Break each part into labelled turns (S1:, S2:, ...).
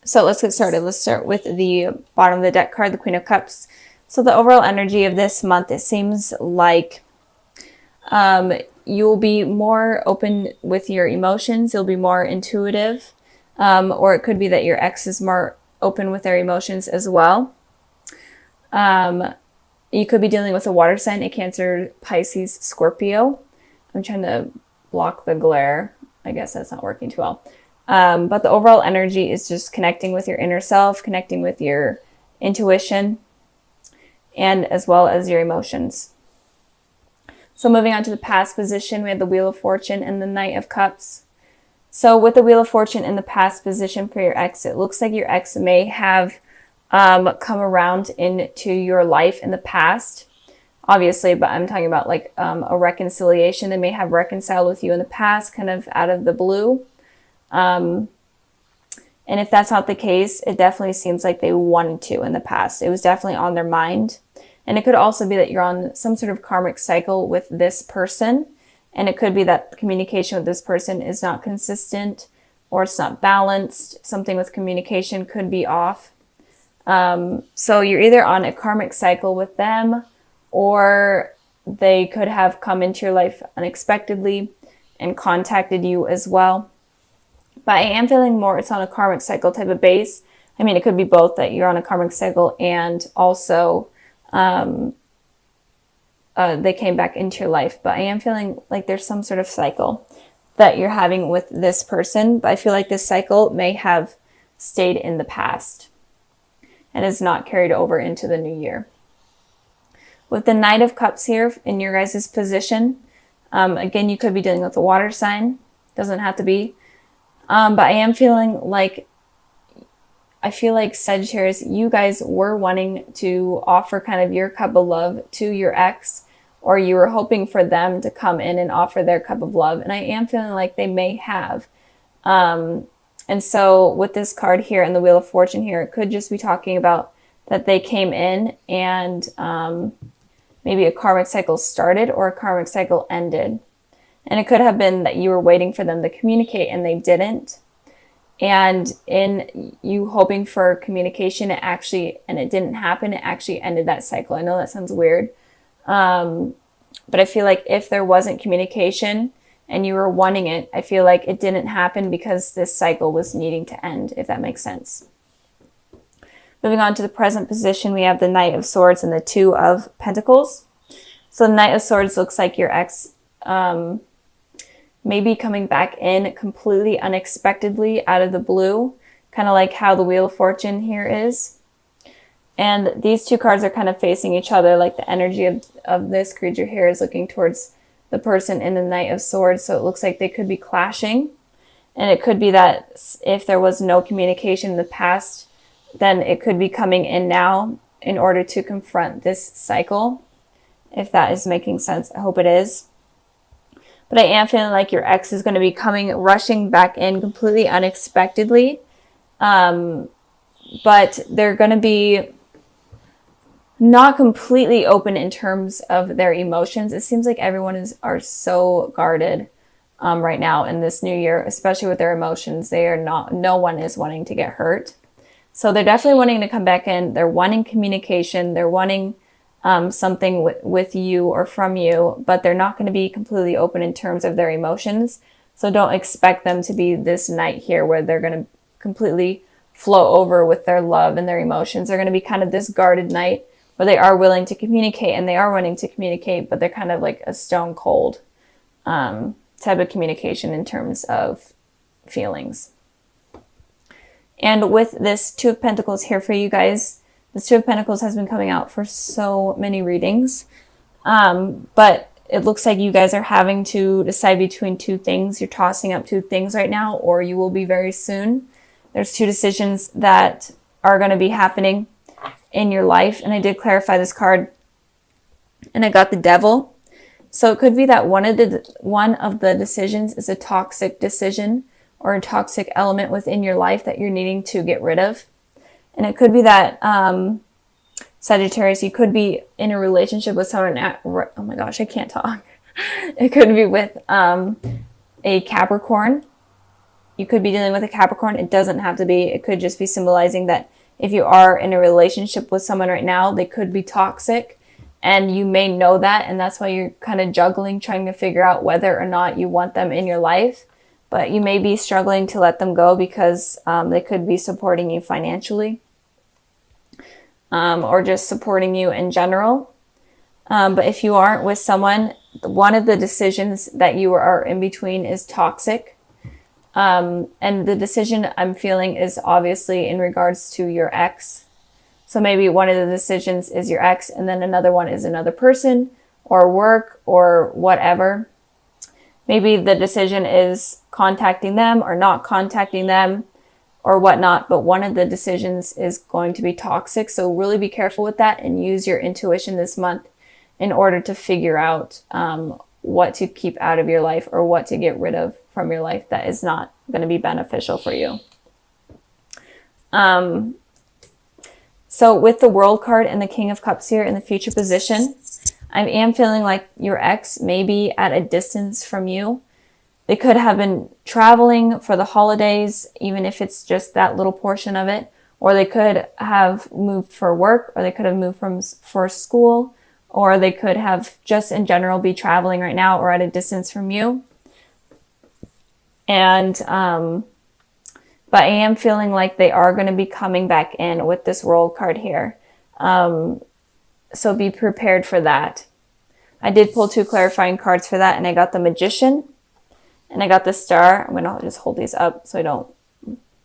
S1: So let's get started. Let's start with the bottom of the deck card, the Queen of Cups. So the overall energy of this month, it seems like you'll be more open with your emotions. You'll be more intuitive. Or it could be that your ex is more open with their emotions as well. You could be dealing with a water sign, a Cancer, Pisces, Scorpio. I'm trying to block the glare. I guess that's not working too well. But the overall energy is just connecting with your inner self, connecting with your intuition, and as well as your emotions. So moving on to the past position, we have the Wheel of Fortune and the Knight of Cups. So with the Wheel of Fortune in the past position for your ex, it looks like your ex may have come around into your life in the past, obviously, but I'm talking about like a reconciliation. They may have reconciled with you in the past, kind of out of the blue. And if that's not the case, it definitely seems like they wanted to in the past. It was definitely on their mind. And it could also be that you're on some sort of karmic cycle with this person. And it could be that communication with this person is not consistent or it's not balanced. Something with communication could be off. So you're either on a karmic cycle with them, or they could have come into your life unexpectedly and contacted you as well. But I am feeling more it's on a karmic cycle type of base. I mean, it could be both, that you're on a karmic cycle and also they came back into your life. But I am feeling like there's some sort of cycle that you're having with this person. But I feel like this cycle may have stayed in the past and is not carried over into the new year. With the Knight of Cups here in your guys' position, again, you could be dealing with a water sign. Doesn't have to be. But I am feeling like, I feel like Sagittarius, you guys were wanting to offer kind of your cup of love to your ex, or you were hoping for them to come in and offer their cup of love. And I am feeling like they may have. And so with this card here and the Wheel of Fortune here, it could just be talking about that they came in and maybe a karmic cycle started or a karmic cycle ended. And it could have been that you were waiting for them to communicate and they didn't. And in you hoping for communication, it didn't happen. It actually ended that cycle. I know that sounds weird. But I feel like if there wasn't communication and you were wanting it, I feel like it didn't happen because this cycle was needing to end, if that makes sense. Moving on to the present position, we have the Knight of Swords and the Two of Pentacles. So the Knight of Swords looks like your ex maybe coming back in completely unexpectedly out of the blue, kind of like how the Wheel of Fortune here is. And these two cards are kind of facing each other, like the energy of this creature here is looking towards the person in the Knight of Swords. So it looks like they could be clashing. And it could be that if there was no communication in the past, then it could be coming in now in order to confront this cycle. If that is making sense, I hope it is. But I am feeling like your ex is going to be rushing back in completely unexpectedly. But they're going to be not completely open in terms of their emotions. It seems like everyone are so guarded right now in this new year, especially with their emotions. No one is wanting to get hurt. So they're definitely wanting to come back in. They're wanting communication. They're wanting something with you or from you, but they're not going to be completely open in terms of their emotions. So don't expect them to be this knight here where they're going to completely flow over with their love and their emotions. They're going to be kind of this guarded knight where they are willing to communicate and they are wanting to communicate, but they're kind of like a stone cold type of communication in terms of feelings. And with this Two of Pentacles here for you guys, this Two of Pentacles has been coming out for so many readings. But it looks like you guys are having to decide between two things. You're tossing up two things right now, or you will be very soon. There's two decisions that are going to be happening in your life. And I did clarify this card and I got the Devil. So it could be that one of the decisions is a toxic decision or a toxic element within your life that you're needing to get rid of. And it could be that, Sagittarius, you could be in a relationship with someone oh my gosh, I can't talk. It could be with a Capricorn. you could be dealing with a Capricorn. It doesn't have to be. It could just be symbolizing that if you are in a relationship with someone right now, they could be toxic, and you may know that, and that's why you're kind of juggling, trying to figure out whether or not you want them in your life. But you may be struggling to let them go because they could be supporting you financially, or just supporting you in general. But if you aren't with someone, one of the decisions that you are in between is toxic. And the decision I'm feeling is obviously in regards to your ex. So maybe one of the decisions is your ex, and then another one is another person or work or whatever. Maybe the decision is contacting them or not contacting them or whatnot, but one of the decisions is going to be toxic. So really be careful with that and use your intuition this month in order to figure out what to keep out of your life or what to get rid of from your life that is not going to be beneficial for you. So with the World card and the King of Cups here in the future position, I am feeling like your ex may be at a distance from you. They could have been traveling for the holidays, even if it's just that little portion of it, or they could have moved for work, or they could have moved for school, or they could have just in general be traveling right now or at a distance from you. And, but I am feeling like they are going to be coming back in with this World card here. So be prepared for that. I did pull 2 clarifying cards for that, and I got the Magician and I got the Star. I'm going to just hold these up so I don't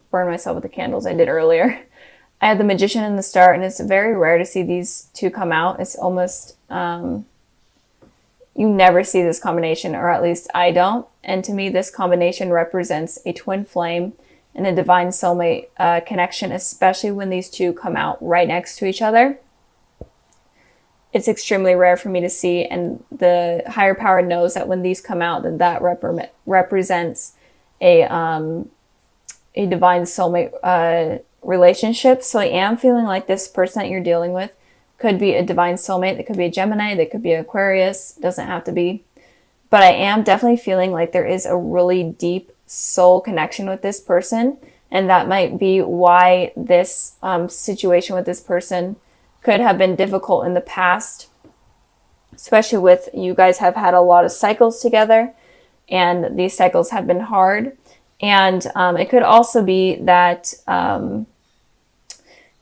S1: burn myself with the candles I did earlier. I had the Magician and the Star, and it's very rare to see these 2 come out. It's almost, you never see this combination, or at least I don't. And to me, this combination represents a twin flame and a divine soulmate connection, especially when these 2 come out right next to each other. It's extremely rare for me to see, and the higher power knows that when these come out, that represents a divine soulmate relationship. So I am feeling like this person that you're dealing with could be a divine soulmate. They could be a Gemini. They could be an Aquarius. Doesn't have to be. But I am definitely feeling like there is a really deep soul connection with this person, and that might be why this situation with this person could have been difficult in the past, especially with you guys have had a lot of cycles together, and these cycles have been hard. And it could also be that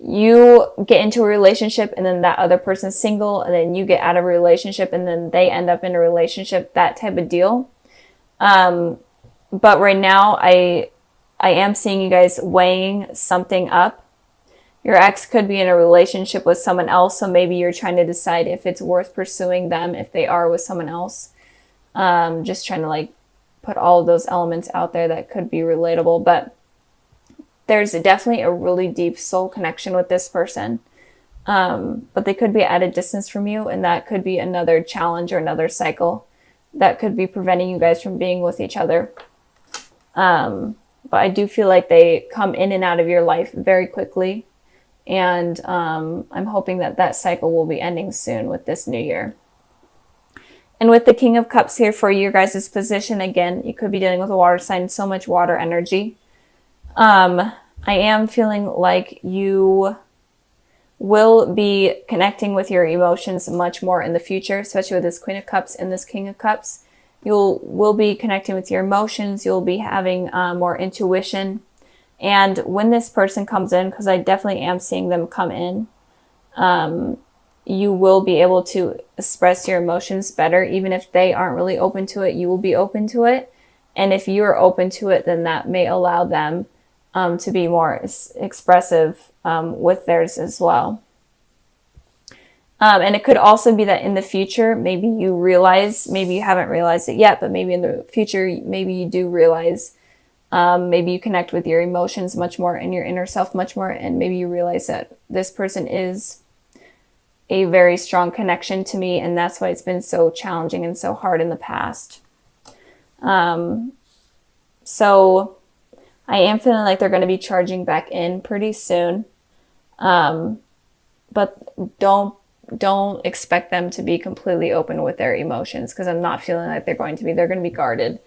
S1: you get into a relationship and then that other person's single, and then you get out of a relationship and then they end up in a relationship, that type of deal. But right now I am seeing you guys weighing something up. Your ex could be in a relationship with someone else, so maybe you're trying to decide if it's worth pursuing them if they are with someone else. Just trying to like put all of those elements out there that could be relatable, but there's definitely a really deep soul connection with this person. But they could be at a distance from you, and that could be another challenge or another cycle that could be preventing you guys from being with each other. But I do feel like they come in and out of your life very quickly. And I'm hoping that that cycle will be ending soon with this new year. And with the King of Cups here for your guys' position, again, you could be dealing with a water sign, so much water energy. I am feeling like you will be connecting with your emotions much more in the future, especially with this Queen of Cups and this King of Cups. Will be connecting with your emotions. You'll be having more intuition. And when this person comes in, because I definitely am seeing them come in, you will be able to express your emotions better. Even if they aren't really open to it, you will be open to it. And if you're open to it, then that may allow them to be more expressive with theirs as well. And it could also be that in the future, maybe you realize, maybe you haven't realized it yet, but maybe in the future, maybe you do realize. Maybe you connect with your emotions much more and your inner self much more, and maybe you realize that this person is a very strong connection to me, and that's why it's been so challenging and so hard in the past. So I am feeling like they're going to be charging back in pretty soon, but don't expect them to be completely open with their emotions, because I'm not feeling like they're going to be. They're going to be guarded.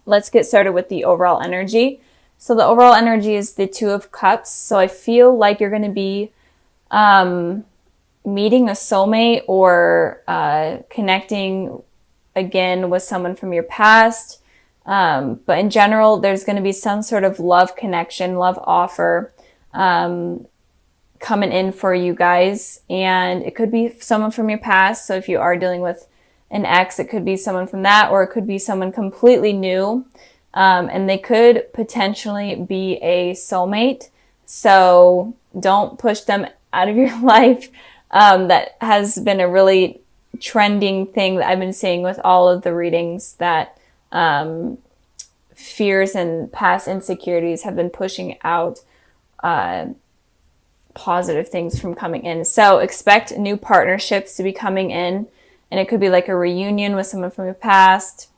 S1: let's get started with the overall energy. So the overall energy is the Two of Cups. So I feel like you're going to be meeting a soulmate or connecting again with someone from your past. But in general, there's going to be some sort of love connection, love offer coming in for you guys. And it could be someone from your past. So if you are dealing with an ex, it could be someone from that, or it could be someone completely new. And they could potentially be a soulmate. So don't push them out of your life. That has been a really trending thing that I've been seeing with all of the readings, that fears and past insecurities have been pushing out positive things from coming in. So expect new partnerships to be coming in, and it could be like a reunion with someone from your past.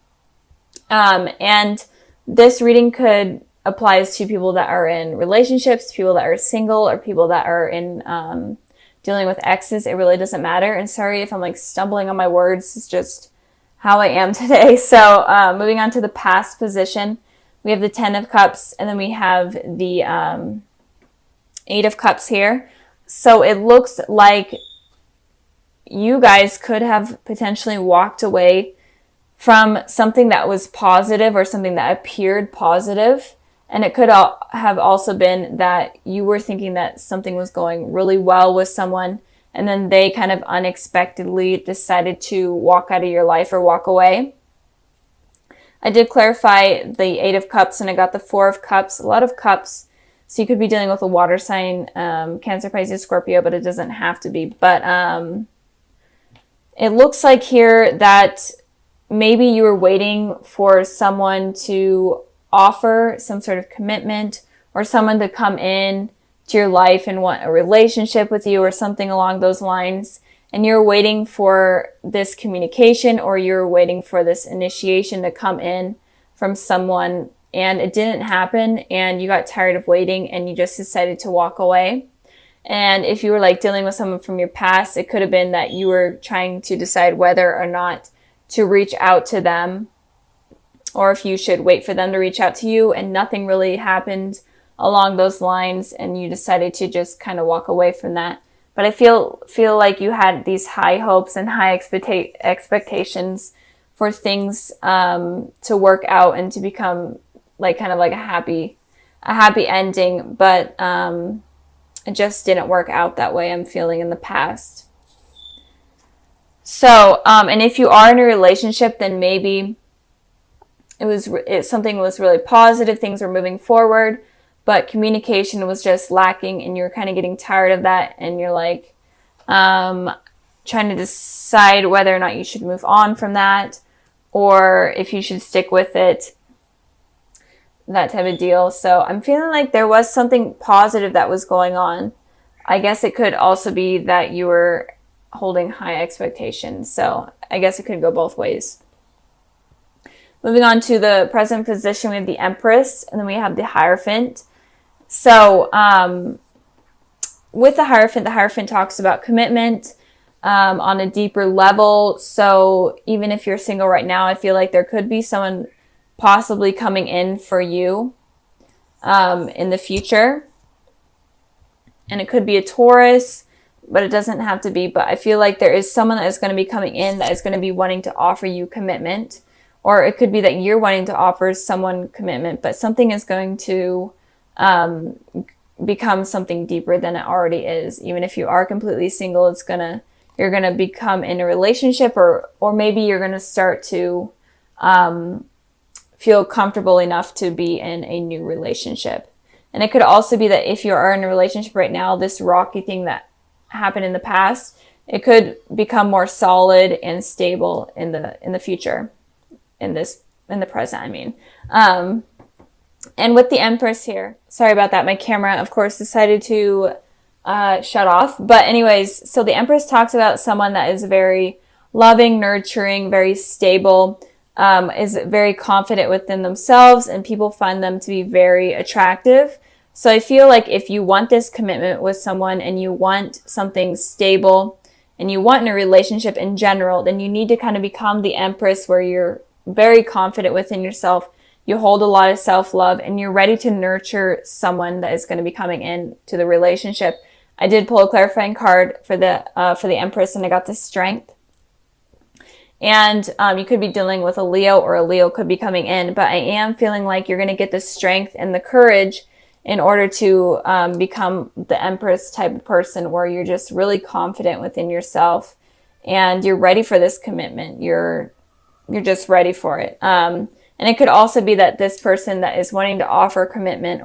S1: And this reading could applies to people that are in relationships, people that are single, or people that are in dealing with exes. It really doesn't matter. And sorry if I'm like stumbling on my words. It's just how I am today. So moving on to the past position, we have the Ten of Cups, and then we have the Eight of Cups here. So it looks like you guys could have potentially walked away from something that was positive or something that appeared positive. And it could have also been that you were thinking that something was going really well with someone, and then they kind of unexpectedly decided to walk out of your life or walk away. I did clarify the Eight of Cups, and I got the Four of Cups, a lot of cups. So you could be dealing with a water sign, Cancer, Pisces, Scorpio, but it doesn't have to be. But it looks like here that maybe you were waiting for someone to offer some sort of commitment, or someone to come in to your life and want a relationship with you or something along those lines. And you're waiting for this communication, or you're waiting for this initiation to come in from someone, and it didn't happen, and you got tired of waiting and you just decided to walk away. And if you were like dealing with someone from your past, it could have been that you were trying to decide whether or not to reach out to them, or if you should wait for them to reach out to you, and nothing really happened along those lines, and you decided to just kind of walk away from that. But I feel like you had these high hopes and high expectations for things to work out and to become like kind of like a happy ending, but it just didn't work out that way, I'm feeling, in the past. So, and if you are in a relationship, then maybe something was really positive, things were moving forward, but communication was just lacking, and you're kind of getting tired of that, and you're like trying to decide whether or not you should move on from that, or if you should stick with it, that type of deal. So I'm feeling like there was something positive that was going on. I guess it could also be that you were holding high expectations. So I guess it could go both ways. Moving on to the present position, we have the Empress, and then we have the Hierophant. So with the Hierophant talks about commitment on a deeper level. So even if you're single right now, I feel like there could be someone possibly coming in for you in the future. And it could be a Taurus, but it doesn't have to be. But I feel like there is someone that is going to be coming in that is going to be wanting to offer you commitment. Or it could be that you're wanting to offer someone commitment, but something is going to become something deeper than it already is. Even if you are completely single, you're gonna become in a relationship, or maybe you're gonna start to feel comfortable enough to be in a new relationship. And it could also be that if you are in a relationship right now, this rocky thing that happened in the past, it could become more solid and stable in the future. In the present, I mean. And with the Empress here, sorry about that, my camera, of course, decided to shut off. But anyways, so the Empress talks about someone that is very loving, nurturing, very stable, is very confident within themselves, and people find them to be very attractive. So I feel like if you want this commitment with someone, and you want something stable, and you want in a relationship in general, then you need to kind of become the Empress, where you're very confident within yourself, You hold a lot of self-love, and you're ready to nurture someone that is going to be coming into the relationship. I did pull a clarifying card for the Empress, and I got the Strength. And you could be dealing with a Leo, or a Leo could be coming in, but I am feeling like you're going to get the strength and the courage in order to become the Empress type of person, where you're just really confident within yourself and you're ready for this commitment. You're just ready for it. And it could also be that this person that is wanting to offer commitment,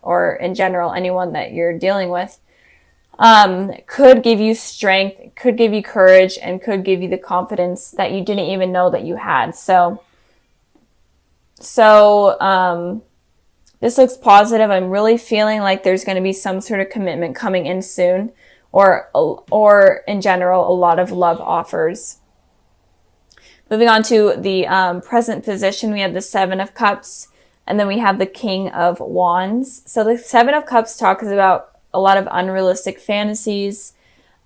S1: or in general, anyone that you're dealing with, could give you strength, could give you courage, and could give you the confidence that you didn't even know that you had. So this looks positive. I'm really feeling like there's going to be some sort of commitment coming in soon, or in general, a lot of love offers. Moving on to the present position, we have the Seven of Cups, and then we have the King of Wands. So the Seven of Cups talks about a lot of unrealistic fantasies.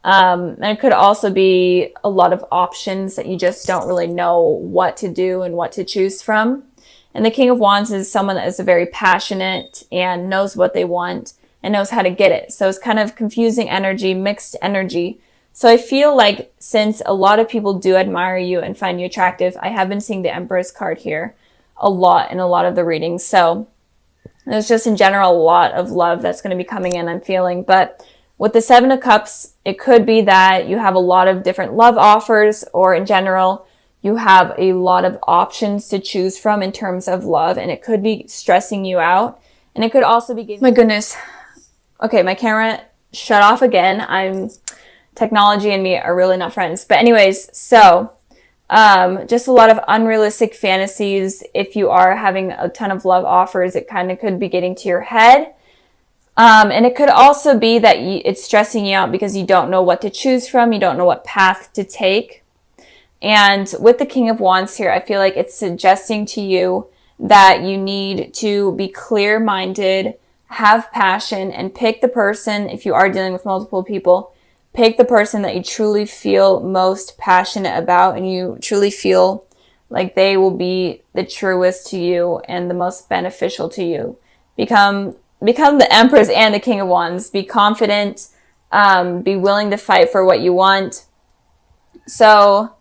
S1: And it could also be a lot of options that you just don't really know what to do and what to choose from. And the King of Wands is someone that is very passionate and knows what they want and knows how to get it. So it's kind of confusing energy, mixed energy. So I feel like since a lot of people do admire you and find you attractive, I have been seeing the Empress card here a lot in a lot of the readings. So there's just in general a lot of love that's going to be coming in, I'm feeling. But with the Seven of Cups, it could be that you have a lot of different love offers, or in general, you have a lot of options to choose from in terms of love, and it could be stressing you out. And it could also be my goodness. Okay, my camera shut off again. Technology and me are really not friends. But anyways, so just a lot of unrealistic fantasies. If you are having a ton of love offers, it kind of could be getting to your head. And it could also be that it's stressing you out because you don't know what to choose from. You don't know what path to take. And with the King of Wands here, I feel like it's suggesting to you that you need to be clear-minded, have passion, and pick the person, if you are dealing with multiple people, pick the person that you truly feel most passionate about, and you truly feel like they will be the truest to you and the most beneficial to you. Become the Empress and the King of Wands. Be confident, be willing to fight for what you want. So,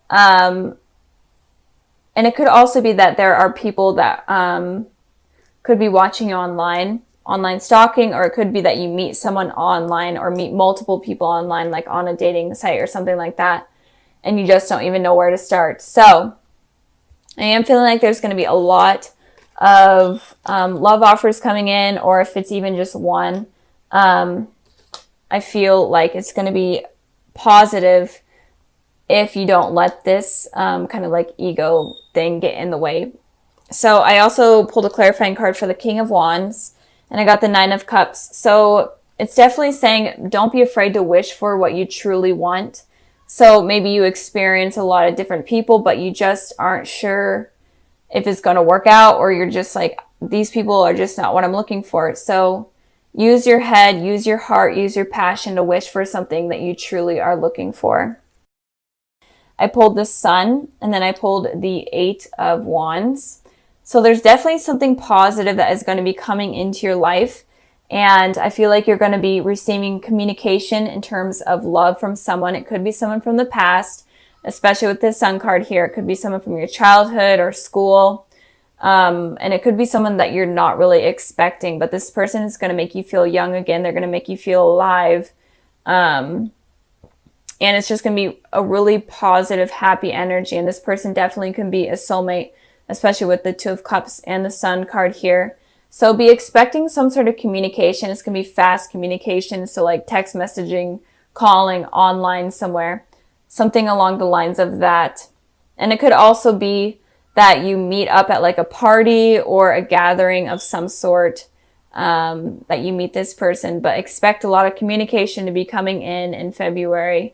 S1: and it could also be that there are people that could be watching you online stalking, or it could be that you meet someone online or meet multiple people online, like on a dating site or something like that, and you just don't even know where to start. So I am feeling like there's going to be a lot of love offers coming in, or if it's even just one, I feel like it's going to be positive if you don't let this kind of like ego thing get in the way. So I also pulled a clarifying card for the King of Wands, and I got the Nine of Cups. So it's definitely saying don't be afraid to wish for what you truly want. So maybe you experience a lot of different people, but you just aren't sure if it's going to work out, or you're just like, these people are just not what I'm looking for. So use your head, use your heart, use your passion to wish for something that you truly are looking for. I pulled the Sun, and then I pulled the Eight of Wands. So there's definitely something positive that is going to be coming into your life. And I feel like you're going to be receiving communication in terms of love from someone. It could be someone from the past, especially with this Sun card here. It could be someone from your childhood or school. And it could be someone that you're not really expecting, but this person is going to make you feel young again. They're going to make you feel alive. And it's just going to be a really positive, happy energy. And this person definitely can be a soulmate, especially with the Two of Cups and the Sun card here. So be expecting some sort of communication. It's going to be fast communication. So like text messaging, calling, online somewhere, something along the lines of that. And it could also be that you meet up at like a party or a gathering of some sort, that you meet this person, but expect a lot of communication to be coming in February.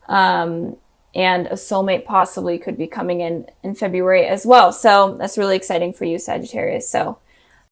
S1: And a soulmate possibly could be coming in February as well. So that's really exciting for you, Sagittarius. So